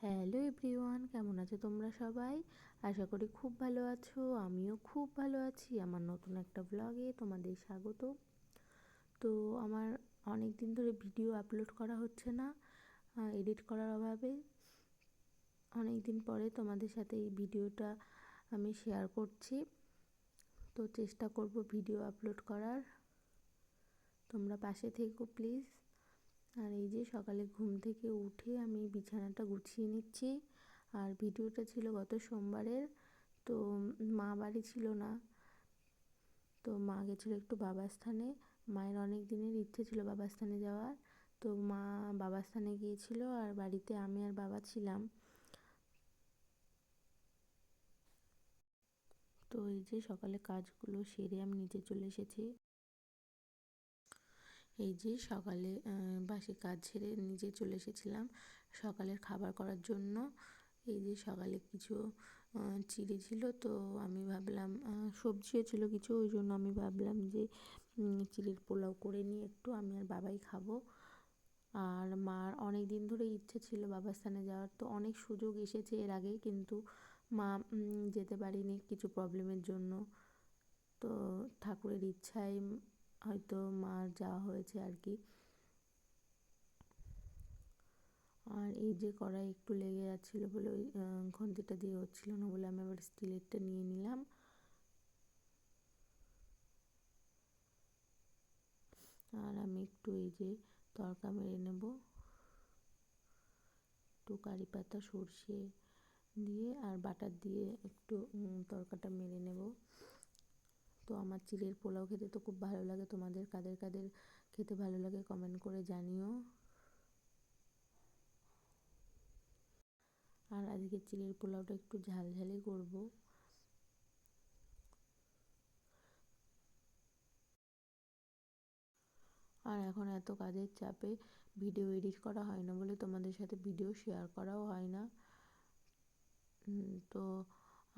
Hello everyone, কেমন আছো তোমরা সবাই? আশা করি খুব ভালো আছো। আমিও খুব ভালো আছি। আমার নতুন একটা ব্লগে তোমাদের স্বাগত। তো আমার অনেক দিন ধরে ভিডিও আপলোড করা হচ্ছে না, এডিট করার অভাবে। অনেক দিন পরে তোমাদের সাথে এই ভিডিওটা আমি শেয়ার করছি। তো চেষ্টা করব ভিডিও আপলোড করার। তোমরা পাশে থেকো প্লিজ। আর এই যে সকালে ঘুম থেকে উঠে আমি বিছানাটা গুছিয়ে নিচ্ছি। আর ভিডিওটা ছিল গত সোমবারের। তো মা বাড়ি ছিল না, তো মা গেছিলো একটু বাবার স্থানে। মায়ের অনেক দিনের ইচ্ছে ছিল বাবার স্থানে যাওয়ার। তো মা বাবার স্থানে গিয়েছিল আর বাড়িতে আমি আর বাবা ছিলাম। তো এই যে সকালে কাজগুলো সেরে আমি নিচে চলে এসেছি। এই যে সকালে বাসি কাজ ছেড়ে নিচে চলে এসেছিলাম সকালের খাবার করার জন্য। এই যে সকালে কিছু চিড়ে ছিল, তো আমি ভাবলাম সবজিও ছিল কিছু, ওই জন্য আমি ভাবলাম যে চিড়ের পোলাও করে নিয়ে একটু আমি আর বাবাই খাবো। আর মার অনেক দিন ধরে ইচ্ছে ছিল বাবার স্থানে যাওয়ার, তো অনেক সুযোগ এসেছে এর আগে, কিন্তু মা যেতে পারিনি কিছু প্রবলেমের জন্য। তো ঠাকুরের ইচ্ছায় হয়তো মার যাওয়া হয়েছে আর কি। আর এই যে কড়াই একটু লেগে যাচ্ছিলো বলে ওই খুন্তিটা দিয়ে হচ্ছিলো না বলে আমি আবার স্টিলেরটা নিয়ে নিলাম। আর আমি একটু এই যে তড়কা মেরে নেব, একটু কারি পাতা সর্ষে দিয়ে আর বাটার দিয়ে একটু তড়কাটা মেরে নেব। তো আমার চিড়ের পোলাও খেতে তো খুব ভালো লাগে। তোমাদের কাদের কাদের খেতে ভালো লাগে কমেন্ট করে জানিও। আর আজকে চিড়ের পোলাওটা একটু ঝালঝালি করব। আর এখন এত কাজের চাপে ভিডিও এডিট করা হয় না বলে তোমাদের সাথে ভিডিও শেয়ার করাও হয় না। তো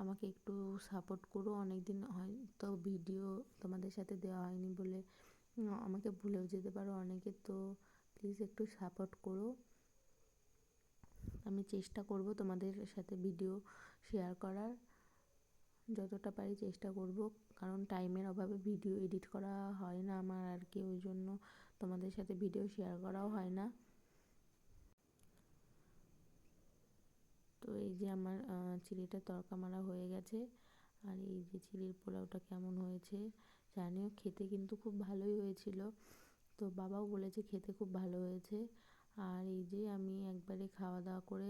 আমাকে একটু সাপোর্ট করো। অনেক দিন হয়তো ভিডিও তোমাদের সাথে দেওয়া হয়নি বলে আমাকে ভুলেও যেতে পারো অনেকে, তো প্লিজ একটু সাপোর্ট করো। আমি চেষ্টা করব তোমাদের সাথে ভিডিও শেয়ার করার, যতটা পারি চেষ্টা করব। কারণ টাইমের অভাবে ভিডিও এডিট করা হয় না আমার আর কি, ওই জন্য তোমাদের সাথে ভিডিও শেয়ার করাও হয় না। তো এই যে আমার চিড়েটা তড়কা মারা হয়ে গেছে। আর এই যে চিড়ের পোলাওটা কেমন হয়েছে জানিও। খেতে কিন্তু খুব ভালোই হয়েছিল, তো বাবাও বলেছে খেতে খুব ভালো হয়েছে। আর এই যে আমি একবারে খাওয়া দাওয়া করে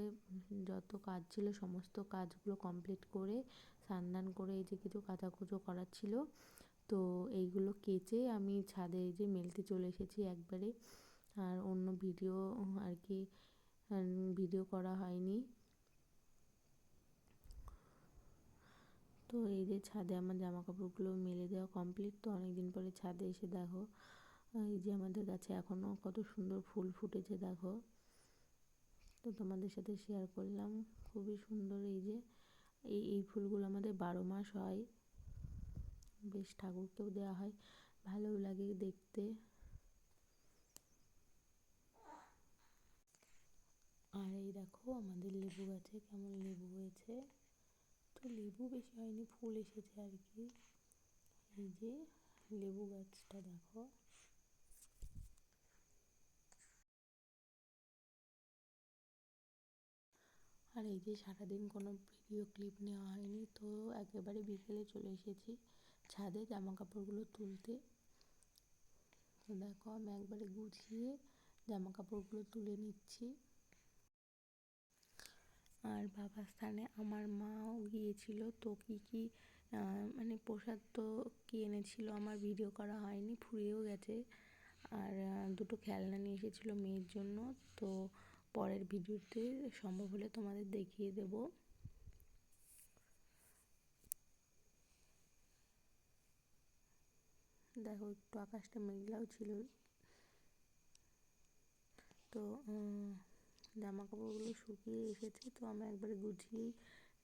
যত কাজ ছিল সমস্ত কাজগুলো কমপ্লিট করে স্নান করে এই যে কিছু কাচাকুচো করার ছিল, তো এইগুলো কেচে আমি ছাদে এই যে মেলতে চলে এসেছি একবারে। আর অন্য ভিডিও আর কি ভিডিও করা হয়নি। তো এই যে ছাদে আমার জামা কাপড়গুলো মেলে দেওয়া কমপ্লিট। তো অনেকদিন পরে ছাদে এসে দেখো এই যে আমাদের গাছে এখনও কত সুন্দর ফুল ফুটেছে দেখো। তো তোমাদের সাথে শেয়ার করলাম, খুবই সুন্দর। এই যে এই ফুলগুলো আমাদের 12 মাস হয়, বেশ ঠাকুরকেও দেওয়া হয়, ভালোও লাগে দেখতে। আর এই দেখো আমাদের লেবু গাছে কেমন লেবু হয়েছে। তো লেবু বেশি হয়নি, ফুল এসেছে আর কি। এই যে লেবু গাছটা দেখো। আর এই যে সারাদিন কোনো ভিডিও ক্লিপ নেওয়া হয়নি, তো একেবারে বিকেলে চলে এসেছি ছাদে জামা কাপড়গুলো তুলতে। তো দেখো আমি একবারে গুছিয়ে জামা কাপড়গুলো তুলে নিচ্ছি। আর বাবার স্থানে আমার মাও গিয়েছিল, তো কী কী মানে প্রসাদ তো কী এনেছিল আমার ভিডিও করা হয়নি, ফুরিয়েও গেছে। আর দুটো খেলনা নিয়ে এসেছিলো মেয়ের জন্য, তো পরের ভিডিওতে সম্ভব হলে তোমাদের দেখিয়ে দেব। দেখো একটু আকাশটা মেঘলাও ছিল। তো জামা কাপড়গুলো শুকিয়ে এসেছে, তো আমি একবারে গুছিয়েই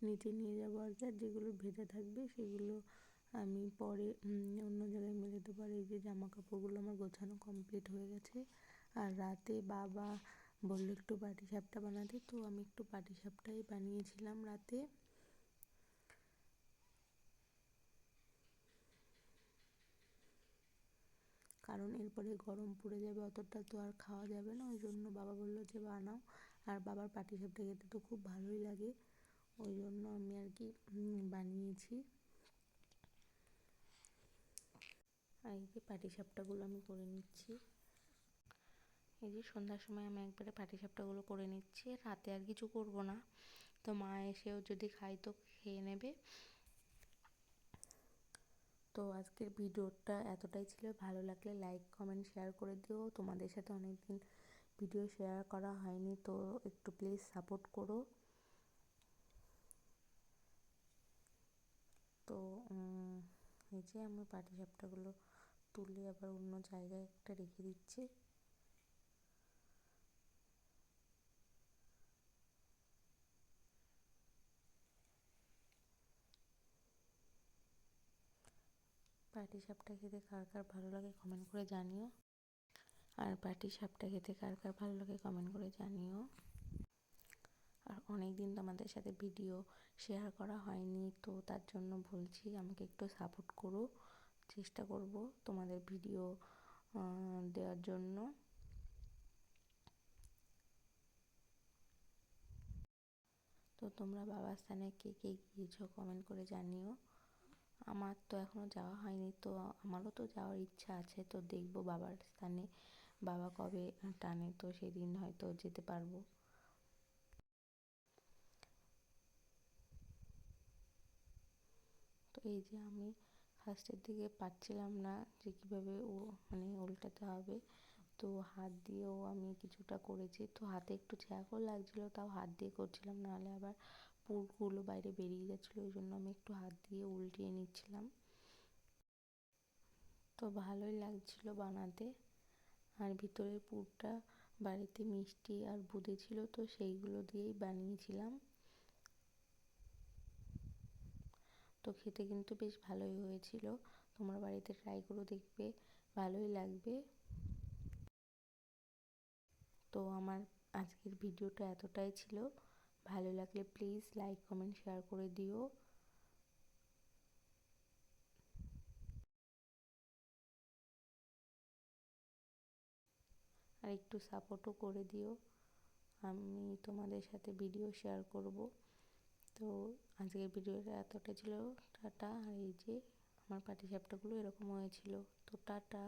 নিচে নিয়ে যাবো আর কি। আর যেগুলো ভেজা থাকবে সেগুলো আমি পরে অন্য জায়গায় মেলে দেবো। আর এই যে জামা কাপড়গুলো আমার গোছানো কমপ্লিট হয়ে গেছে। আর রাতে বাবা বললো একটু পাটিসাপটা বানাতে, তো আমি একটু পাটিসাপটাই বানিয়েছিলাম রাতে। কারণ এরপরে গরম পড়ে যাবে, অতটা তো আর খাওয়া যাবে না, ওই জন্য বাবা বললো যে বানাও। আর বাবার পাটিসাপটা খেতে তো খুব ভালোই লাগে, ওই জন্য আমি আর কি বানিয়েছি। আর এই যে পাটিসাপটাগুলো আমি করে নিচ্ছি। এই যে সন্ধ্যার সময় আমি একবারে পাটিসাপটাগুলো করে নিচ্ছি, রাতে আর কিছু করব না। তো মা এসেও যদি খাই তো খেয়ে নেবে। তো আজকের ভিডিওটা এতটাই ছিল, ভালো লাগলে লাইক কমেন্ট শেয়ার করে দিও। তোমাদের সাথে অনেকদিন ভিডিও শেয়ার করা হয়নি, তো একটু প্লিজ সাপোর্ট করো। তো এই যে আমি পাটিসাপটাগুলো তুলে আবার অন্য জায়গায় একটা রেখে দিচ্ছি। পাটিসাপটা খেতে কার কার ভালো লাগে কমেন্ট করে জানিও। আর পাটিসাপটা খেতে কার কার ভালো লাগে কমেন্ট করে জানিও। আর অনেক দিন তোমাদের সাথে ভিডিও শেয়ার করা হয়নি, তো তার জন্য বলছি আমাকে একটু সাপোর্ট করো, চেষ্টা করব তোমাদের ভিডিও দেওয়ার জন্য। তো তোমরা বাবার স্থানে কে কে গিয়েছো কমেন্ট করে জানিও। আমার তো এখনও যাওয়া হয়নি, তো আমারও তো যাওয়ার ইচ্ছা আছে। তো দেখবো বাবার স্থানে বাবা কবে টানে, তো সেদিন হয়তো যেতে পারবো। তো এই যে আমি ফার্স্টের দিকে পারছিলাম না যে কীভাবে উল্টাতে হবে, তো হাত দিয়েও আমি কিছুটা করেছি। তো হাতে একটু ছ্যাঁকও লাগছিলো, তাও হাত দিয়ে করছিলাম, নাহলে আবার পুরগুলো বাইরে বেরিয়ে যাচ্ছিলো, ওই জন্য আমি একটু হাত দিয়ে উল্টিয়ে নিচ্ছিলাম। তো ভালোই লাগছিল বানাতে। আর ভিতরের পুরটা বাড়িতে মিষ্টি আর বোঁদে ছিল, তো সেইগুলো দিয়েই বানিয়েছিলাম। তো খেতে কিন্তু বেশ ভালোই হয়েছিল, তোমরা বাড়িতে ট্রাই করে দেখবে, ভালোই লাগবে। তো আমার আজকের ভিডিওটা এতটাই ছিল, ভালো লাগলে প্লিজ লাইক কমেন্ট শেয়ার করে দিও। আর একটু সাপোর্টও করে দিও, আমি তোমাদের সাথে ভিডিও শেয়ার করব। তো আজকের ভিডিওটা এতটা ছিল, টাটা। আর এই যে আমার পাটিসাপটাগুলো এরকম হয়েছিল, তো টাটা।